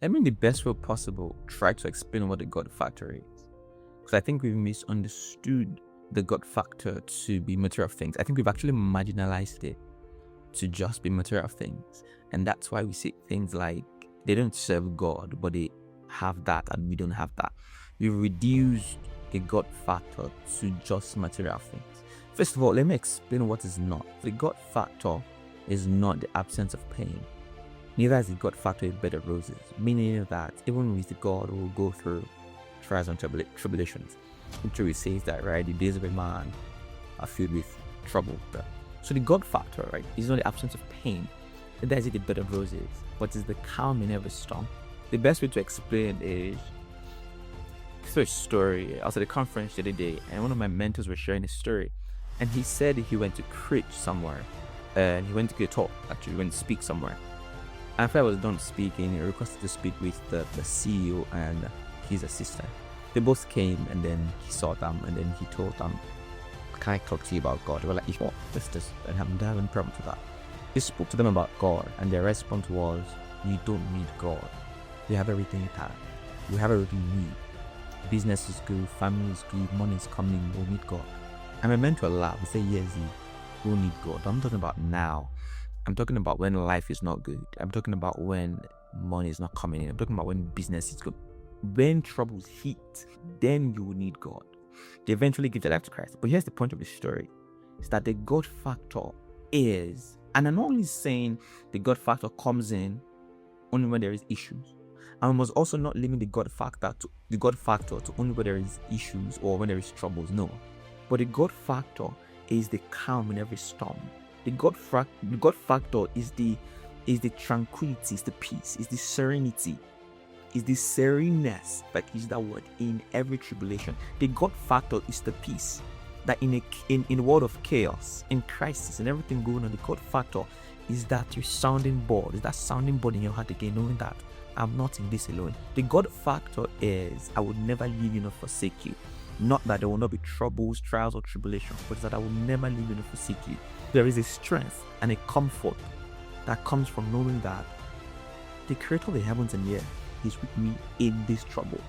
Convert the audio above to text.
The best way possible, try to explain what the God factor is. Because I think we've misunderstood the God factor to be material things. I think we've actually marginalized it to just be material things. And that's why we say things like they don't serve God, but they have that and we don't have that. We've reduced the God factor to just material things. First of all, let me explain what is not. The God factor is not the absence of pain. Neither is the God factor a bed of roses, meaning that even with the God will go through trials and tribulations. Literally says that, right? The days of a man are filled with trouble. So the God factor, right, is not the absence of pain. Neither is it the bed of roses, but it's the calm in every storm. The best way to explain is through a story. I was at a conference the other day, and one of my mentors was sharing a story, and he said he went to preach somewhere, and he went to get a talk. Actually, he went to speak somewhere. After I was done speaking, he requested to speak with the CEO and his assistant. They both came, and then he saw them, and then he told them, "Can I talk to you about God?" They were like, "Oh, what's this?" And I haven't any problem with that. He spoke to them about God, and their response was, "You don't need God. You have everything you have. You have everything you need. Business is good, family is good, money is coming, you don't need God." And I meant to laugh. He said, "Yes, you don't need God." I'm talking about now. I'm talking about when life is not good. I'm talking about when money is not coming in. I'm talking about when business is good. When troubles hit, then you will need God. They eventually give their life to Christ. But here's the point of the story. Is that the God factor is, and I'm not only saying the God factor comes in only when there is issues. And we must also not limit the God factor to only when there is issues or when there is troubles. No. But the God factor is the calm in every storm. The God factor is the tranquility, is the peace, is the serenity, is the sereneness, if I can use that word, in every tribulation. The God factor is the peace that in a world of chaos, in crisis, and everything going on, the God factor is that your sounding board, is that sounding board in your heart again, knowing that I'm not in this alone. The God factor is I will never leave you nor forsake you. Not that there will not be troubles, trials, or tribulations, but it's that I will never leave you nor forsake you. There is a strength and a comfort that comes from knowing that the creator of the heavens and the earth is with me in this trouble.